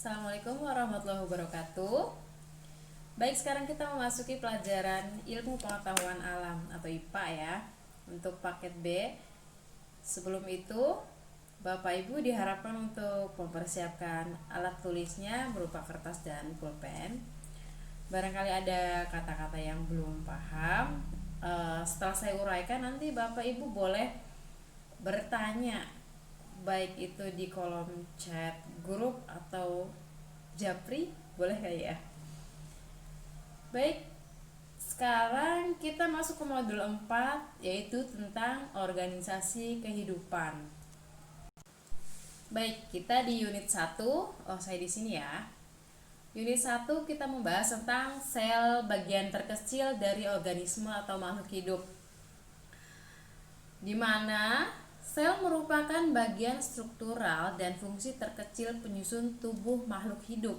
Assalamualaikum warahmatullahi wabarakatuh. Baik, sekarang kita memasuki pelajaran ilmu pengetahuan alam atau IPA ya, untuk paket B. Sebelum itu, Bapak Ibu diharapkan untuk mempersiapkan alat tulisnya berupa kertas dan pulpen. Barangkali ada kata-kata yang belum paham, setelah saya uraikan nanti Bapak Ibu boleh bertanya, baik itu di kolom chat grup atau japri, boleh gak ya? Baik, sekarang kita masuk ke modul 4, yaitu tentang organisasi kehidupan. Baik, kita di unit 1. Saya di sini ya. Unit 1 kita membahas tentang sel, bagian terkecil dari organisme atau makhluk hidup, di mana sel merupakan bagian struktural dan fungsi terkecil penyusun tubuh makhluk hidup.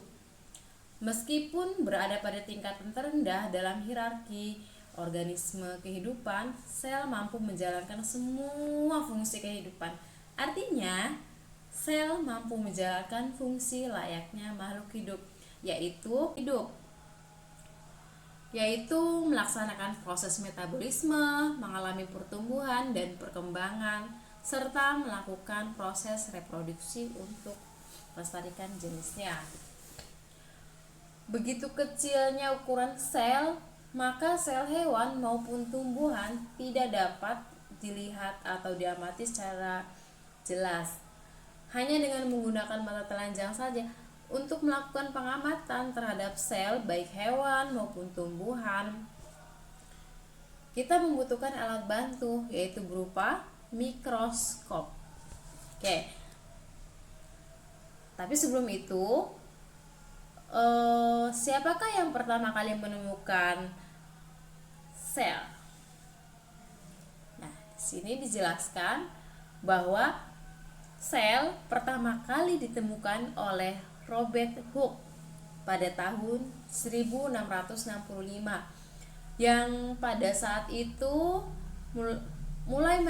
Meskipun berada pada tingkatan terendah dalam hierarki organisme kehidupan, sel mampu menjalankan semua fungsi kehidupan. Artinya, sel mampu menjalankan fungsi layaknya makhluk hidup, yaitu melaksanakan proses metabolisme, mengalami pertumbuhan dan perkembangan, serta melakukan proses reproduksi untuk melestarikan jenisnya. Begitu kecilnya ukuran sel, maka sel hewan maupun tumbuhan tidak dapat dilihat atau diamati secara jelas. Hanya dengan menggunakan mata telanjang saja untuk melakukan pengamatan terhadap sel baik hewan maupun tumbuhan, kita membutuhkan alat bantu, yaitu berupa mikroskop. Oke. Tapi sebelum itu, siapakah yang pertama kali menemukan sel? Nah, di sini dijelaskan bahwa sel pertama kali ditemukan oleh Robert Hooke pada tahun 1665, yang pada saat itu mulai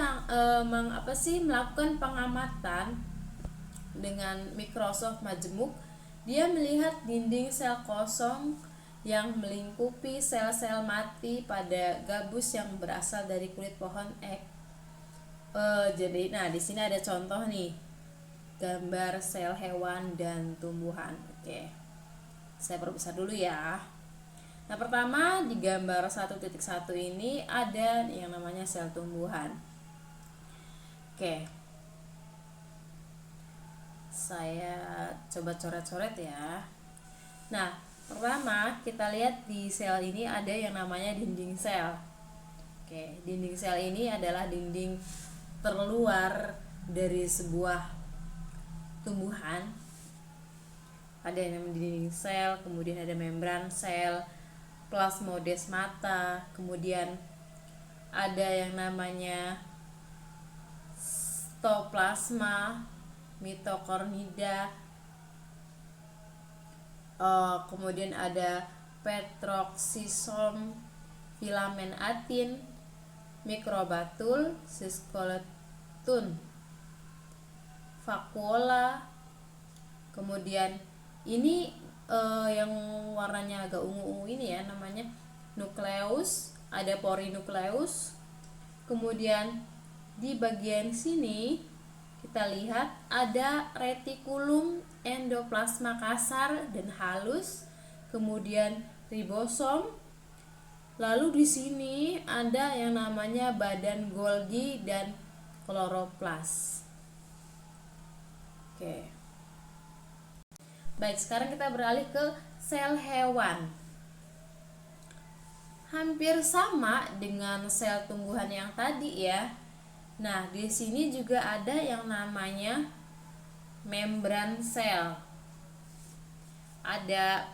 melakukan pengamatan dengan mikroskop majemuk. Dia melihat dinding sel kosong yang melingkupi sel-sel mati pada gabus yang berasal dari kulit pohon ek. Di sini ada contoh nih, gambar sel hewan dan tumbuhan. Oke, saya perbesar dulu ya. Nah, pertama di gambar 1.1 ini ada yang namanya sel tumbuhan. Oke, saya coba coret-coret ya. Nah, pertama kita lihat di sel ini ada yang namanya dinding sel. Oke, dinding sel ini adalah dinding terluar dari sebuah tumbuhan. Ada yang namanya dinding sel, kemudian ada membran sel, plasmodesmata, kemudian ada yang namanya stoplasma, mitokondria, kemudian ada petroxisom, filamen atin, mikrobatul, siskeleton, vakuola. Kemudian ini yang warnanya agak ungu-ungu ini ya, namanya nukleus, ada porinukleus. Kemudian di bagian sini kita lihat ada retikulum, endoplasma kasar dan halus, kemudian ribosom. Lalu di sini ada yang namanya badan Golgi dan kloroplas. Oke. Baik, sekarang kita beralih ke sel hewan. Hampir sama dengan sel tumbuhan yang tadi ya. Nah, di sini juga ada yang namanya membran sel. Ada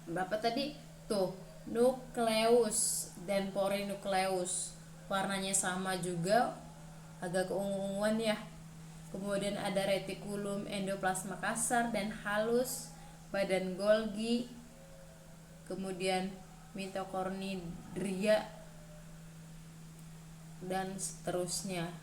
berapa tadi? Tuh, nukleus dan porinukleus. Warnanya sama juga, agak keunguan ya. Kemudian ada retikulum, endoplasma kasar dan halus, badan Golgi, kemudian mitokondria dan seterusnya.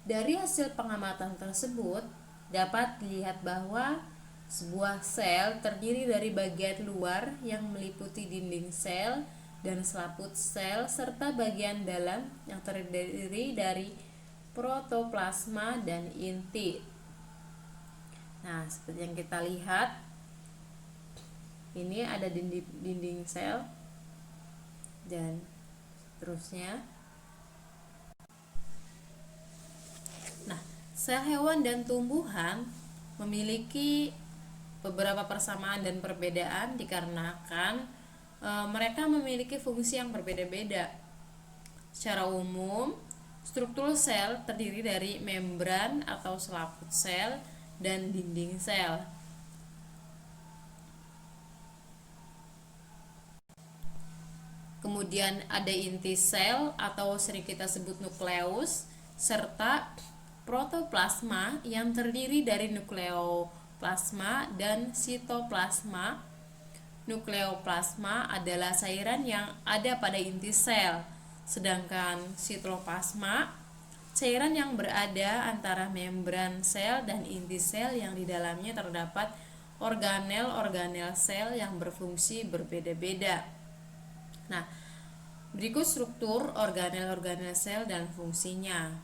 Dari hasil pengamatan tersebut dapat dilihat bahwa sebuah sel terdiri dari bagian luar yang meliputi dinding sel dan selaput sel serta bagian dalam yang terdiri dari protoplasma dan inti. Nah, seperti yang kita lihat, ini ada dinding sel dan seterusnya. Nah, sel hewan dan tumbuhan memiliki beberapa persamaan dan perbedaan dikarenakan mereka memiliki fungsi yang berbeda-beda. Secara umum, struktur sel terdiri dari membran atau selaput sel dan dinding sel. Kemudian ada inti sel atau sering kita sebut nukleus, serta protoplasma yang terdiri dari nukleoplasma dan sitoplasma. Nukleoplasma adalah cairan yang ada pada inti sel, sedangkan sitoplasma cairan yang berada antara membran sel dan inti sel yang di dalamnya terdapat organel-organel sel yang berfungsi berbeda-beda. Nah, berikut struktur organel-organel sel dan fungsinya.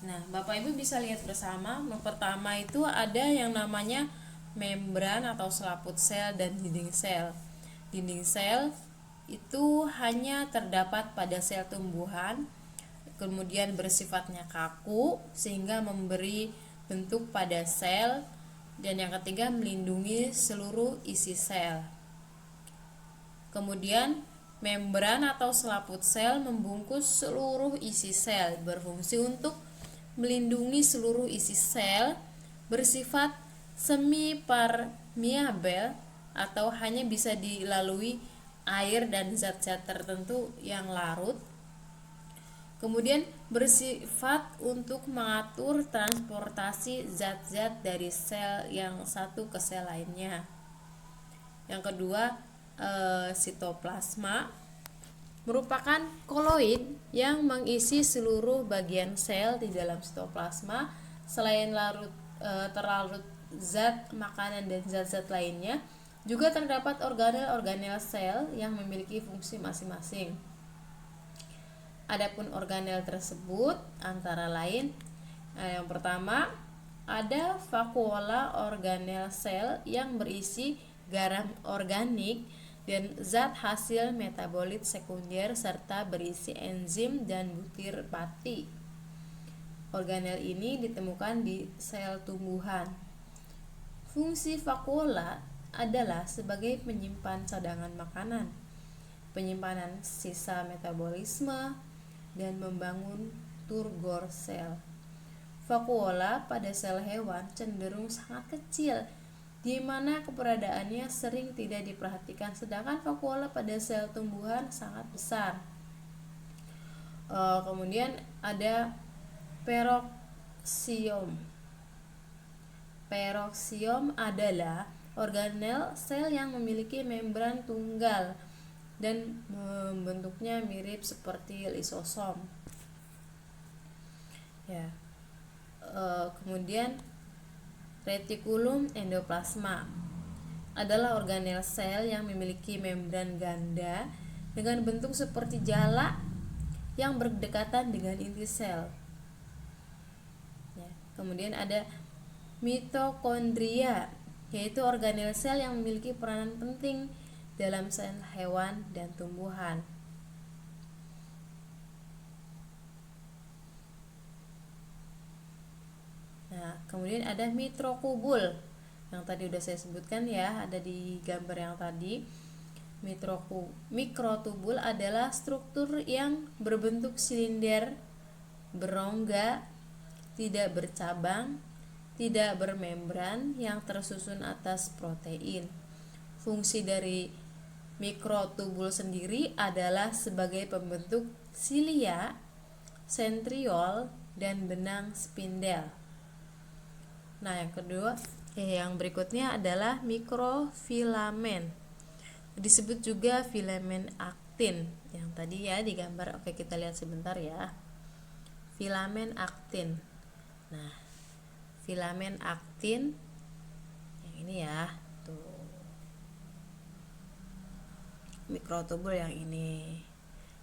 Nah, Bapak Ibu bisa lihat bersama, yang pertama itu ada yang namanya membran atau selaput sel dan dinding sel. Dinding sel itu hanya terdapat pada sel tumbuhan, kemudian bersifatnya kaku sehingga memberi bentuk pada sel, dan yang ketiga melindungi seluruh isi sel. Kemudian membran atau selaput sel membungkus seluruh isi sel, berfungsi untuk melindungi seluruh isi sel, bersifat semi permeabel atau hanya bisa dilalui air dan zat-zat tertentu yang larut. Kemudian bersifat untuk mengatur transportasi zat-zat dari sel yang satu ke sel lainnya. Yang kedua, sitoplasma merupakan koloid yang mengisi seluruh bagian sel di dalam sitoplasma. Selain terlarut zat makanan dan zat-zat lainnya, juga terdapat organel-organel sel yang memiliki fungsi masing-masing. Adapun organel tersebut antara lain, yang pertama ada vakuola organel sel yang berisi garam organik dan zat hasil metabolit sekunder serta berisi enzim dan butir pati. Organel ini ditemukan di sel tumbuhan. Fungsi vakuola adalah sebagai penyimpan cadangan makanan, penyimpanan sisa metabolisme, dan membangun turgor sel. Vakuola pada sel hewan cenderung sangat kecil, di mana keberadaannya sering tidak diperhatikan, sedangkan vakuola pada sel tumbuhan sangat besar. Kemudian ada peroksium. Peroksium adalah organel sel yang memiliki membran tunggal dan bentuknya mirip seperti lisosom. Ya. Kemudian retikulum endoplasma adalah organel sel yang memiliki membran ganda dengan bentuk seperti jala yang berdekatan dengan inti sel. Ya. Kemudian ada mitokondria, yaitu organel sel yang memiliki peranan penting dalam sel hewan dan tumbuhan. Nah, kemudian ada mikrotubul yang tadi udah saya sebutkan ya, ada di gambar yang tadi. Mikrotubul adalah struktur yang berbentuk silinder, berongga, tidak bercabang, tidak bermembran, yang tersusun atas protein. Fungsi dari mikrotubul sendiri adalah sebagai pembentuk silia, sentriol, dan benang spindel. Nah, yang berikutnya adalah mikrofilamen. Disebut juga filamen aktin yang tadi ya digambar. Oke, kita lihat sebentar ya. filamen aktin. Nah, filamen aktin yang ini ya, tuh. Mikrotubul yang ini.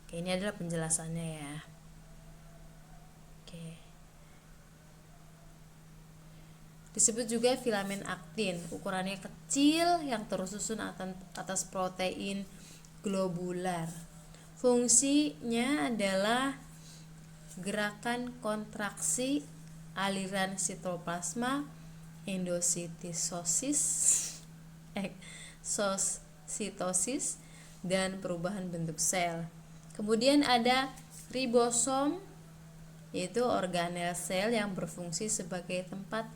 Oke, ini adalah penjelasannya ya. Oke. Disebut juga filamen aktin, ukurannya kecil yang tersusun atas protein globular. Fungsinya adalah gerakan kontraksi aliran sitoplasma, endositosis, exositosis, dan perubahan bentuk sel. Kemudian ada ribosom, yaitu organel sel yang berfungsi sebagai tempat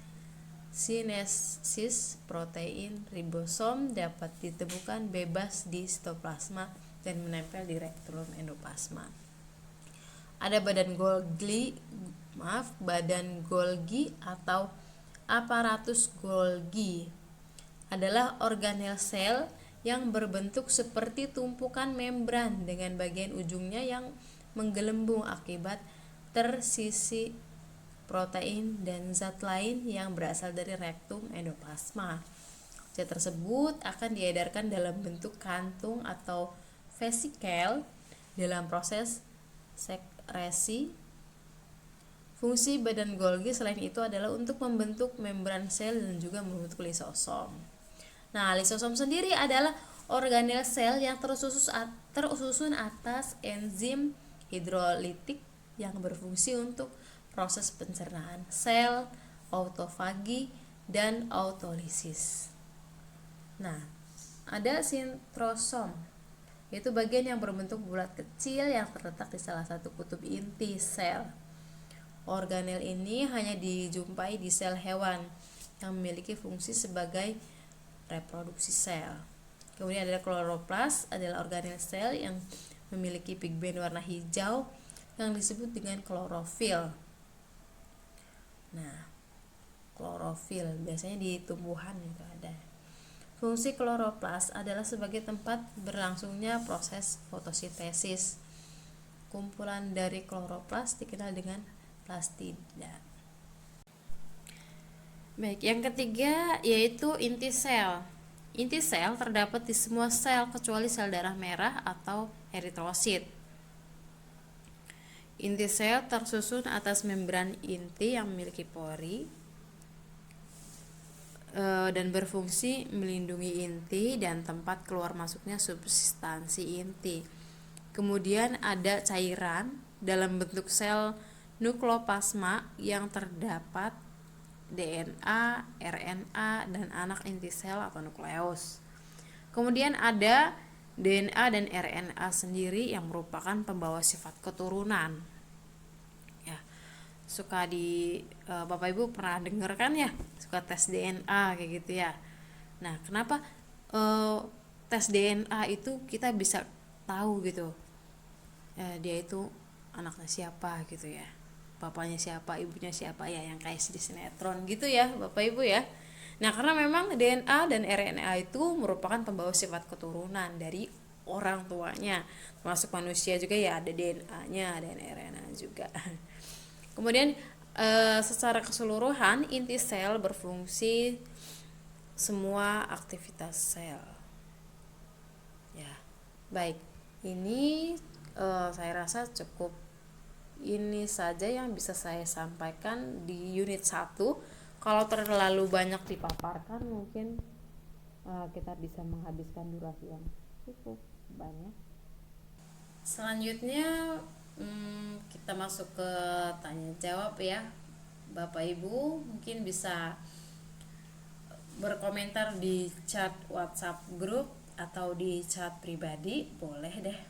sinesis protein. Ribosom dapat ditemukan bebas di sitoplasma dan menempel di retikulum endoplasma. Ada badan Golgi atau aparatus Golgi adalah organel sel yang berbentuk seperti tumpukan membran dengan bagian ujungnya yang menggelembung akibat tersisi protein dan zat lain yang berasal dari rektum endoplasma. Zat tersebut akan diedarkan dalam bentuk kantung atau vesikel dalam proses sekresi. Fungsi badan Golgi selain itu adalah untuk membentuk membran sel dan juga membentuk lisosom. Nah, lisosom sendiri adalah organel sel yang tersusun atas enzim hidrolitik yang berfungsi untuk proses pencernaan sel, autofagi, dan autolisis. Nah, ada sintrosom, yaitu bagian yang berbentuk bulat kecil yang terletak di salah satu kutub inti sel. Organel ini hanya dijumpai di sel hewan yang memiliki fungsi sebagai reproduksi sel. Kemudian ada kloroplas, adalah organel sel yang memiliki pigmen warna hijau yang disebut dengan klorofil. Nah, klorofil biasanya di tumbuhan itu ada. Fungsi kloroplas adalah sebagai tempat berlangsungnya proses fotosintesis. Kumpulan dari kloroplas dikenal dengan plastida. Baik, yang ketiga yaitu inti sel. Inti sel terdapat di semua sel kecuali sel darah merah atau eritrosit. Inti sel tersusun atas membran inti yang memiliki pori dan berfungsi melindungi inti dan tempat keluar masuknya substansi inti. Kemudian ada cairan dalam bentuk sel nukleoplasma yang terdapat DNA, RNA, dan anak inti sel atau nukleus. Kemudian ada DNA dan RNA sendiri yang merupakan pembawa sifat keturunan. Ya, suka di Bapak Ibu pernah dengar kan ya, suka tes DNA kayak gitu ya. Nah, kenapa tes DNA itu kita bisa tahu gitu, dia itu anaknya siapa gitu ya, bapaknya siapa, ibunya siapa ya, yang kayak di sinetron gitu ya Bapak Ibu ya. Nah, karena memang DNA dan RNA itu merupakan pembawa sifat keturunan dari orang tuanya. Termasuk manusia juga ya, ada DNA-nya dan RNA juga. Kemudian secara keseluruhan inti sel berfungsi semua aktivitas sel. Ya, baik. Ini saya rasa cukup ini saja yang bisa saya sampaikan di unit 1. Kalau terlalu banyak dipaparkan mungkin kita bisa menghabiskan durasi yang cukup banyak. Selanjutnya kita masuk ke tanya jawab ya. Bapak Ibu mungkin bisa berkomentar di chat WhatsApp grup atau di chat pribadi, boleh deh.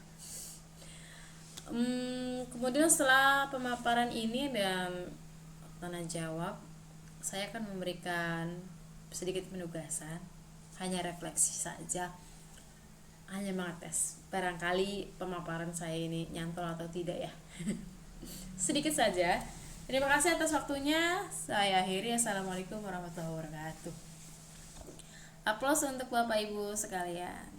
Kemudian setelah pemaparan ini dan tanya jawab, saya akan memberikan sedikit penugasan, hanya refleksi saja, hanya mengetes barangkali pemaparan saya ini nyantol atau tidak ya. Sedikit saja. Terima kasih atas waktunya. Saya akhiri. Assalamualaikum warahmatullahi wabarakatuh. Aplaus untuk Bapak Ibu sekalian.